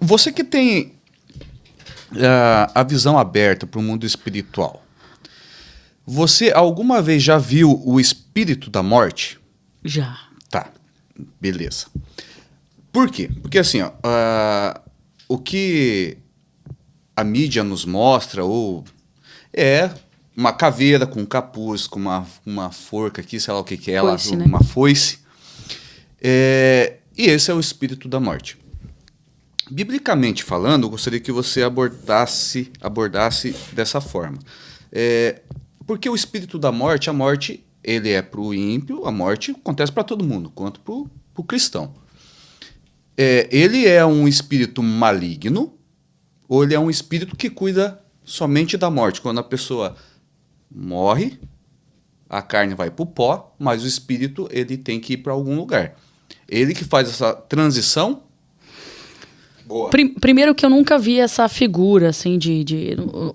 Você que tem a visão aberta para o mundo espiritual, você alguma vez já viu o espírito da morte? Já. Tá, beleza. Por quê? Porque assim, ó, o que a mídia nos mostra é uma caveira com um capuz, com uma forca aqui, sei lá o que é, Foice, né? uma foice. E esse é o espírito da morte. Biblicamente falando, eu gostaria que você abordasse dessa forma. Porque o espírito da morte, a morte, ele é para o ímpio, a morte acontece para todo mundo, quanto para o cristão. Ele é um espírito maligno ou ele é um espírito que cuida somente da morte? Quando a pessoa morre, a carne vai para o pó, mas o espírito ele tem que ir para algum lugar. Ele que faz essa transição. Boa. Primeiro que eu nunca vi essa figura, assim,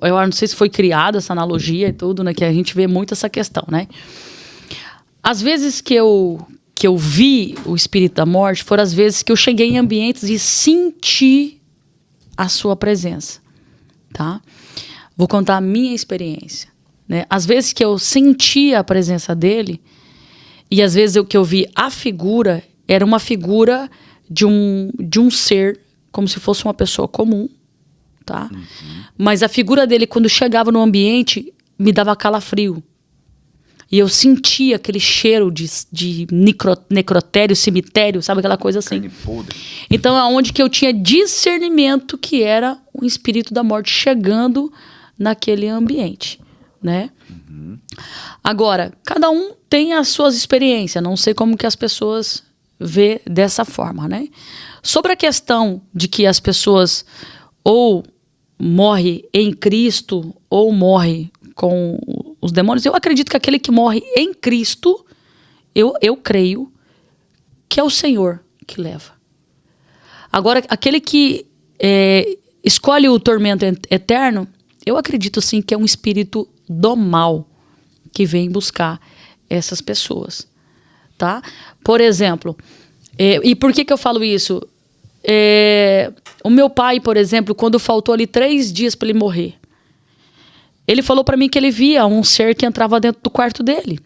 eu não sei se foi criada essa analogia e tudo, né? Que a gente vê muito essa questão, né? Às vezes que eu vi o espírito da morte foram as vezes que eu cheguei em ambientes e senti a sua presença, tá? Vou contar a minha experiência, né? Às vezes que eu senti a presença dele e às vezes que eu vi a figura, era uma figura de um ser como se fosse uma pessoa comum, tá? Uhum. Mas a figura dele, quando chegava no ambiente, me dava calafrio. E eu sentia aquele cheiro de necrotério, cemitério, sabe? Aquela coisa assim. Carne podre. Então, aonde que eu tinha discernimento que era um espírito da morte chegando naquele ambiente, né? Uhum. Agora, cada um tem as suas experiências. Não sei como que as pessoas vê dessa forma, né? Sobre a questão de que as pessoas ou morrem em Cristo ou morrem com os demônios, eu acredito que aquele que morre em Cristo, eu creio que é o Senhor que leva. Agora, aquele que escolhe o tormento eterno, eu acredito sim que é um espírito do mal que vem buscar essas pessoas, tá? Por exemplo, e por que eu falo isso? O meu pai, por exemplo, quando faltou ali 3 dias para ele morrer, ele falou para mim que ele via um ser que entrava dentro do quarto dele.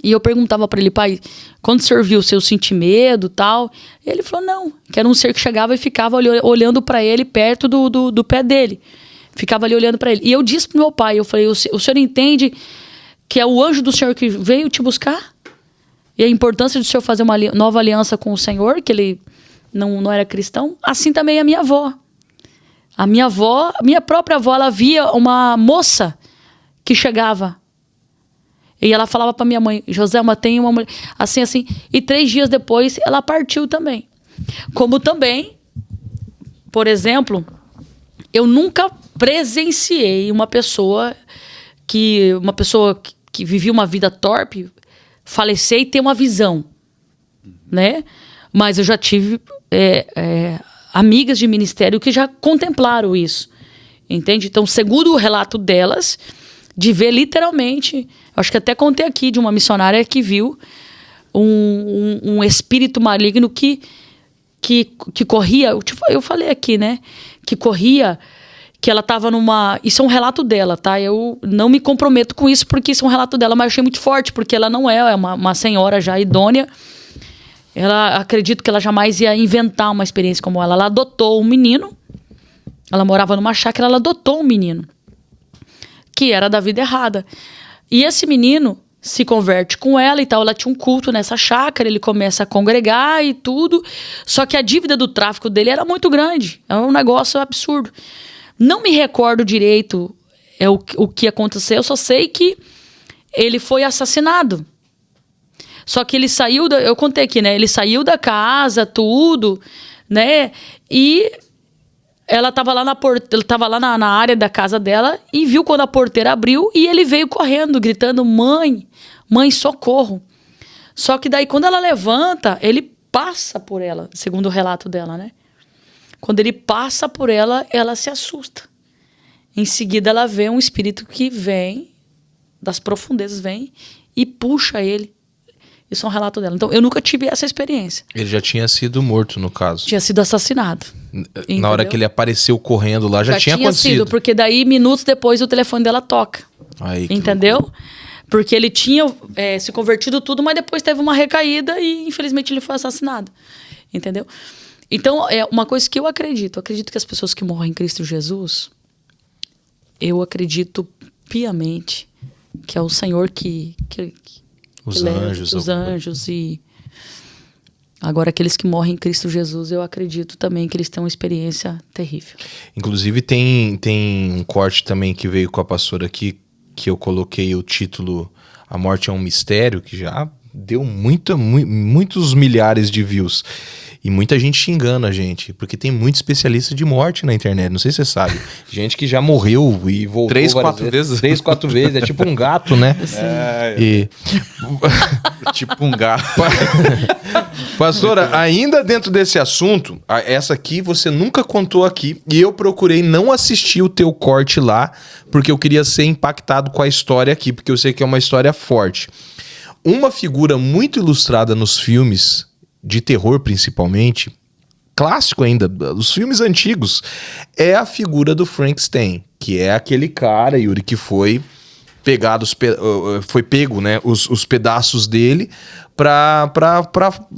E eu perguntava para ele, pai, quando o senhor viu, o senhor sentiu medo e tal? E ele falou, não, que era um ser que chegava e ficava olhando para ele perto do pé dele. Ficava ali olhando para ele. E eu disse pro meu pai, eu falei, o senhor entende que é o anjo do Senhor que veio te buscar? E a importância de o senhor fazer uma nova aliança com o Senhor, que ele não era cristão? Assim também a minha avó. A minha própria avó, ela via uma moça que chegava. E ela falava para minha mãe, Joselma, tem uma mulher... Assim. E 3 dias depois, ela partiu também. Como também, por exemplo, eu nunca presenciei uma pessoa que vivia uma vida torpe, falecer e ter uma visão, né? Mas eu já tive amigas de ministério que já contemplaram isso, entende? Então, segundo o relato delas, de ver literalmente, acho que até contei aqui de uma missionária que viu um espírito maligno que corria, eu falei aqui, né? Que corria, que ela estava numa... Isso é um relato dela, tá? Eu não me comprometo com isso porque isso é um relato dela, mas eu achei muito forte, porque ela não é uma senhora já idônea. Ela, acredito que ela jamais ia inventar uma experiência como ela. Ela adotou um menino, ela morava numa chácara, ela adotou um menino que era da vida errada. E esse menino se converte com ela e tal, ela tinha um culto nessa chácara, ele começa a congregar e tudo, só que a dívida do tráfico dele era muito grande, é um negócio absurdo. Não me recordo direito o que aconteceu, eu só sei que ele foi assassinado. Só que ele saiu, eu contei aqui, né? Ele saiu da casa, tudo, né? E ela estava lá ele tava lá na área da casa dela e viu quando a porteira abriu e ele veio correndo, gritando, mãe, socorro. Só que daí, quando ela levanta, ele passa por ela, segundo o relato dela, né? Quando ele passa por ela, ela se assusta. Em seguida, ela vê um espírito que vem, das profundezas, vem e puxa ele. Isso é um relato dela. Então, eu nunca tive essa experiência. Ele já tinha sido morto, no caso. Tinha sido assassinado. Na hora que ele apareceu correndo lá, já tinha acontecido. Sido, porque daí, minutos depois, o telefone dela toca. Aí, entendeu? Porque ele tinha se convertido tudo, mas depois teve uma recaída e, infelizmente, ele foi assassinado. Entendeu? Então, é uma coisa que eu acredito. Eu acredito que as pessoas que morrem em Cristo Jesus, eu acredito piamente que é o Senhor que os anjos e... Agora, aqueles que morrem em Cristo Jesus, eu acredito também que eles têm uma experiência terrível. Inclusive, tem um corte também que veio com a pastora aqui, que eu coloquei o título A Morte é um Mistério, que já deu muitos milhares de views. E muita gente xingando a gente, porque tem muito especialista de morte na internet, não sei se você sabe. Gente que já morreu e voltou 3, 4 vezes. 3, 4 vezes, é tipo um gato, né? Tipo um gato. Pastora, ainda dentro desse assunto, essa aqui você nunca contou aqui, e eu procurei não assistir o teu corte lá, porque eu queria ser impactado com a história aqui, porque eu sei que é uma história forte. Uma figura muito ilustrada nos filmes, de terror principalmente, clássico ainda, os filmes antigos, é a figura do Frankenstein, que é aquele cara, Yuri, que foi pego, né, os pedaços dele pra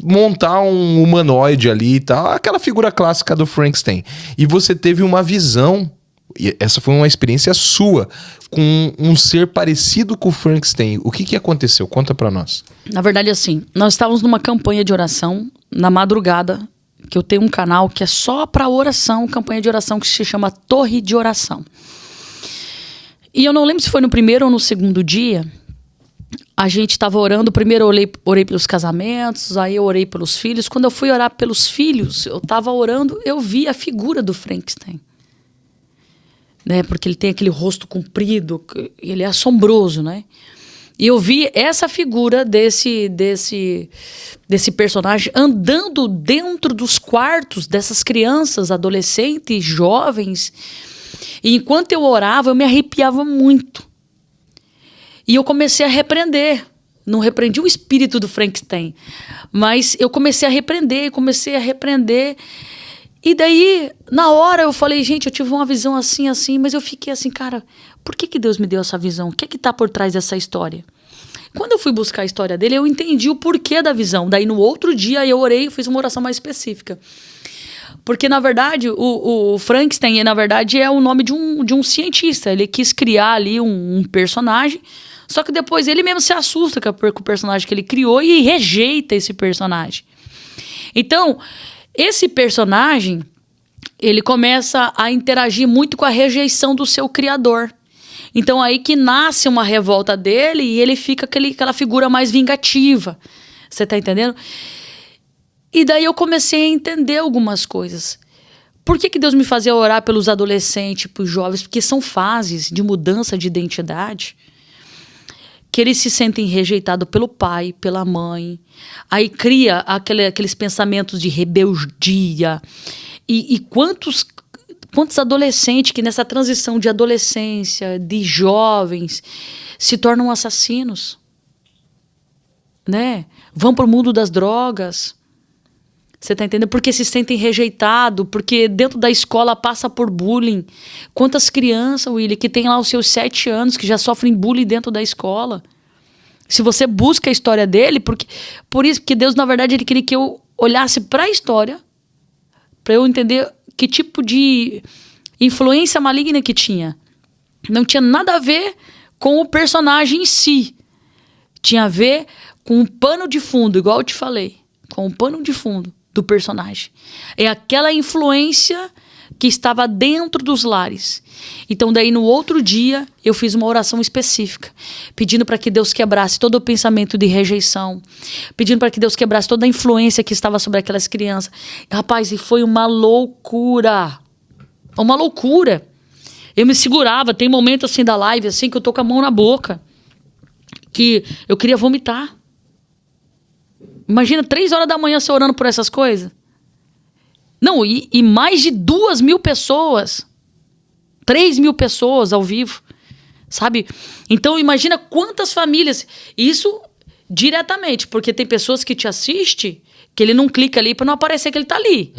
montar um humanoide ali e tal, aquela figura clássica do Frankenstein. E você teve uma visão, e essa foi uma experiência sua, com um ser parecido com o Frankenstein. O que aconteceu? Conta pra nós. Na verdade, assim, nós estávamos numa campanha de oração, na madrugada, que eu tenho um canal que é só para oração, campanha de oração que se chama Torre de Oração. E eu não lembro se foi no primeiro ou no segundo dia, a gente estava orando, primeiro eu orei pelos casamentos, aí eu orei pelos filhos. Quando eu fui orar pelos filhos, eu estava orando, eu vi a figura do Frankenstein. Né, porque ele tem aquele rosto comprido, ele é assombroso, né? E eu vi essa figura desse personagem andando dentro dos quartos dessas crianças, adolescentes, jovens. E enquanto eu orava, eu me arrepiava muito. E eu comecei a repreender. Não repreendi o espírito do Frankenstein, mas eu comecei a repreender. E daí, na hora, eu falei, gente, eu tive uma visão assim, mas eu fiquei assim, cara, por que Deus me deu essa visão? O que está por trás dessa história? Quando eu fui buscar a história dele, eu entendi o porquê da visão. Daí, no outro dia, eu orei e fiz uma oração mais específica. Porque, na verdade, o Frankenstein, na verdade, é o nome de um cientista. Ele quis criar ali um personagem, só que depois ele mesmo se assusta com o personagem que ele criou e rejeita esse personagem. Então... esse personagem, ele começa a interagir muito com a rejeição do seu criador. Então, aí que nasce uma revolta dele e ele fica aquela figura mais vingativa. Você tá entendendo? E daí eu comecei a entender algumas coisas. Por que Deus me fazia orar pelos adolescentes, pelos jovens? Porque são fases de mudança de identidade, que eles se sentem rejeitados pelo pai, pela mãe. Aí cria aqueles pensamentos de rebeldia. E quantos adolescentes que nessa transição de adolescência, de jovens, se tornam assassinos, né? Vão para o mundo das drogas. Você tá entendendo? Porque se sentem rejeitados, porque dentro da escola passa por bullying. Quantas crianças, Willy, que tem lá os seus 7 anos, que já sofrem bullying dentro da escola. Se você busca a história dele, porque Deus, na verdade, ele queria que eu olhasse para a história, para eu entender que tipo de influência maligna que tinha. Não tinha nada a ver com o personagem em si. Tinha a ver com um pano de fundo, igual eu te falei. Com um pano de fundo do personagem. É aquela influência que estava dentro dos lares. Então, daí, no outro dia, eu fiz uma oração específica, pedindo para que Deus quebrasse todo o pensamento de rejeição, pedindo para que Deus quebrasse toda a influência que estava sobre aquelas crianças. Rapaz, e foi uma loucura. Uma loucura. Eu me segurava, tem momento assim da live, assim, que eu tô com a mão na boca, que eu queria vomitar. Imagina, 3 horas da manhã você orando por essas coisas. Não, e mais de 2.000 pessoas. 3.000 pessoas ao vivo. Sabe? Então, imagina quantas famílias. Isso diretamente, porque tem pessoas que te assistem que ele não clica ali para não aparecer que ele tá ali.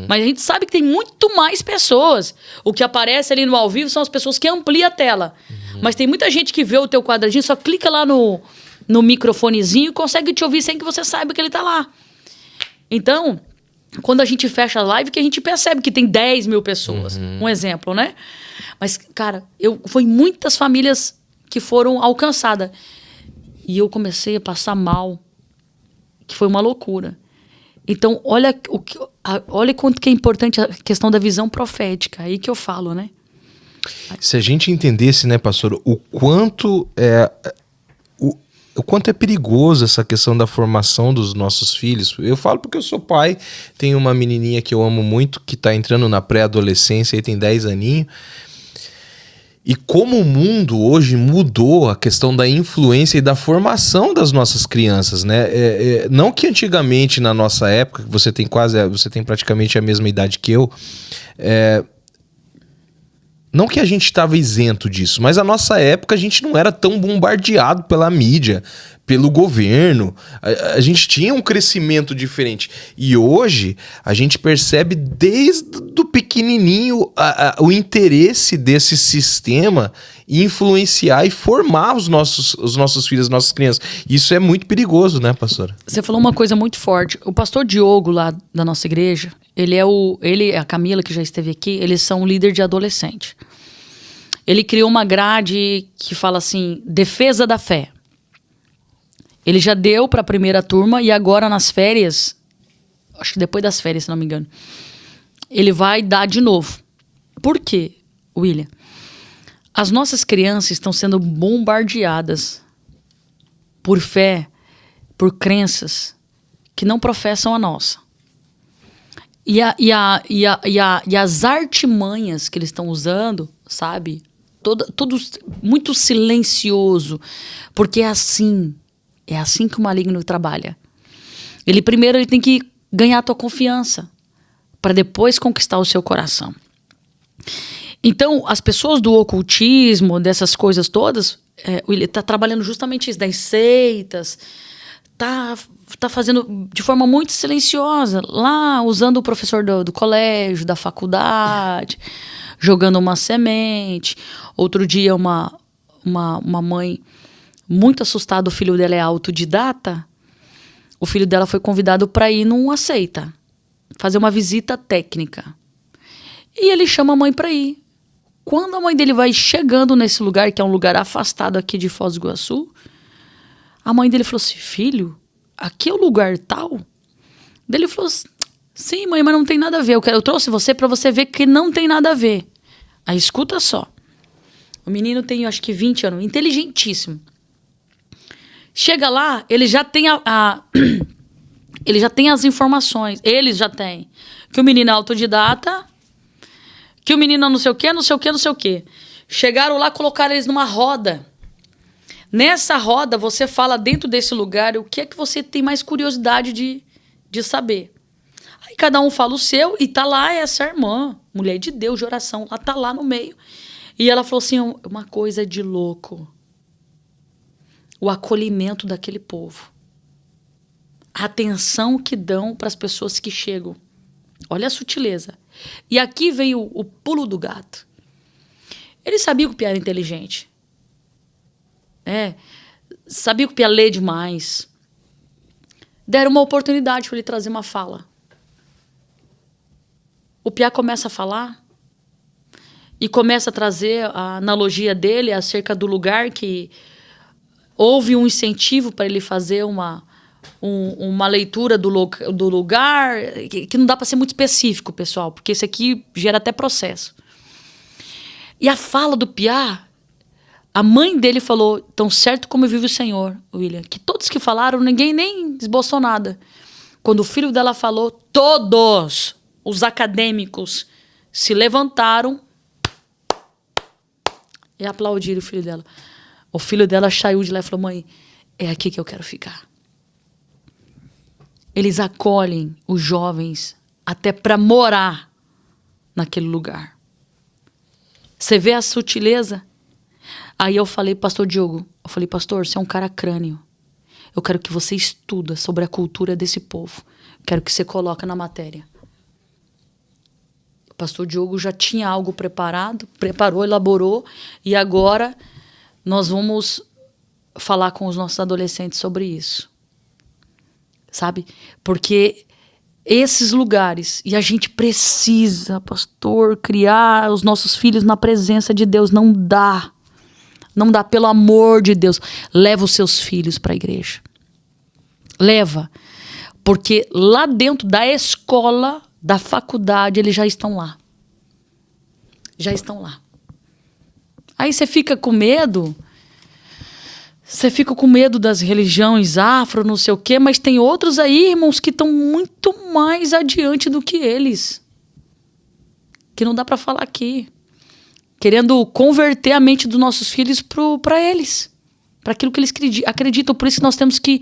Mas a gente sabe que tem muito mais pessoas. O que aparece ali no ao vivo são as pessoas que ampliam a tela. Mas tem muita gente que vê o teu quadradinho, só clica lá no microfonezinho e consegue te ouvir sem que você saiba que ele tá lá. Então, quando a gente fecha a live, que a gente percebe que tem 10 mil pessoas. Um exemplo, né? Mas, cara, foi muitas famílias que foram alcançadas. E eu comecei a passar mal, que foi uma loucura. Então, olha quanto que é importante a questão da visão profética. Aí que eu falo, né? Se a gente entendesse, né, pastor, o quanto é perigoso essa questão da formação dos nossos filhos. Eu falo porque eu sou pai, tenho uma menininha que eu amo muito, que está entrando na pré-adolescência, aí tem 10 aninhos. E como o mundo hoje mudou a questão da influência e da formação das nossas crianças, né? Não que antigamente, na nossa época, você tem praticamente a mesma idade que eu, não que a gente estava isento disso, mas a nossa época a gente não era tão bombardeado pela mídia, pelo governo. A gente tinha um crescimento diferente. E hoje a gente percebe desde o pequenininho o interesse desse sistema em influenciar e formar os nossos filhos, as nossas crianças. Isso é muito perigoso, né, pastora? Você falou uma coisa muito forte. O pastor Diogo, lá da nossa igreja, ele e a Camila, que já esteve aqui, eles são líder de adolescente. Ele criou uma grade que fala assim, defesa da fé. Ele já deu para a primeira turma e agora nas férias, acho que depois das férias, se não me engano, ele vai dar de novo. Por quê, William? As nossas crianças estão sendo bombardeadas por fé, por crenças que não professam a nossa. E as artimanhas que eles estão usando, sabe? Tudo muito silencioso. Porque é assim que o maligno trabalha. Primeiro ele tem que ganhar a tua confiança para depois conquistar o seu coração. Então, as pessoas do ocultismo, dessas coisas todas, ele está trabalhando justamente isso, das seitas, tá fazendo de forma muito silenciosa, lá usando o professor do colégio, da faculdade, jogando uma semente. Outro dia, uma mãe muito assustada, o filho dela é autodidata, o filho dela foi convidado para ir numa seita, fazer uma visita técnica. E ele chama a mãe para ir. Quando a mãe dele vai chegando nesse lugar, que é um lugar afastado aqui de Foz do Iguaçu, a mãe dele falou assim, filho, aqui é o lugar tal? Ele falou assim, sim, mãe, mas não tem nada a ver. Eu trouxe você para você ver que não tem nada a ver. Aí escuta só. O menino tem, acho que 20 anos, inteligentíssimo. Chega lá, ele já tem ele já tem as informações. Eles já têm. Que o menino é autodidata, que o menino não sei o quê, não sei o quê, não sei o quê. Chegaram lá, colocaram eles numa roda. Nessa roda, você fala dentro desse lugar o que é que você tem mais curiosidade de saber. Aí cada um fala o seu e tá lá essa irmã, mulher de Deus, de oração, ela tá lá no meio. E ela falou assim, uma coisa de louco. O acolhimento daquele povo. A atenção que dão para as pessoas que chegam. Olha a sutileza. E aqui veio o pulo do gato. Ele sabia que o Piá era inteligente. Sabia que o Piá lê demais. Deram uma oportunidade para ele trazer uma fala. O Piá começa a falar e começa a trazer a analogia dele acerca do lugar que houve um incentivo para ele fazer uma leitura do lugar, que não dá para ser muito específico, pessoal, porque isso aqui gera até processo. E a fala do Piá, a mãe dele falou, tão certo como vive o Senhor, William, que todos que falaram, ninguém nem esboçou nada. Quando o filho dela falou, todos os acadêmicos se levantaram e aplaudiram o filho dela. O filho dela saiu de lá e falou, mãe, é aqui que eu quero ficar. Eles acolhem os jovens até para morar naquele lugar. Você vê a sutileza? Aí eu falei, pastor Diogo, pastor, você é um cara crânio. Eu quero que você estuda sobre a cultura desse povo. Quero que você coloque na matéria. O pastor Diogo já tinha algo preparado, preparou, elaborou, e agora nós vamos falar com os nossos adolescentes sobre isso. Sabe? Porque esses lugares, e a gente precisa, pastor, criar os nossos filhos na presença de Deus. Não dá. Não dá, pelo amor de Deus. Leva os seus filhos para a igreja. Leva. Porque lá dentro da escola, da faculdade, eles já estão lá. Já estão lá. Aí você fica com medo. Você fica com medo das religiões afro, não sei o quê, mas tem outros aí, irmãos, que estão muito mais adiante do que eles. Que não dá para falar aqui. Querendo converter a mente dos nossos filhos para eles. Para aquilo que eles acreditam. Por isso que nós temos que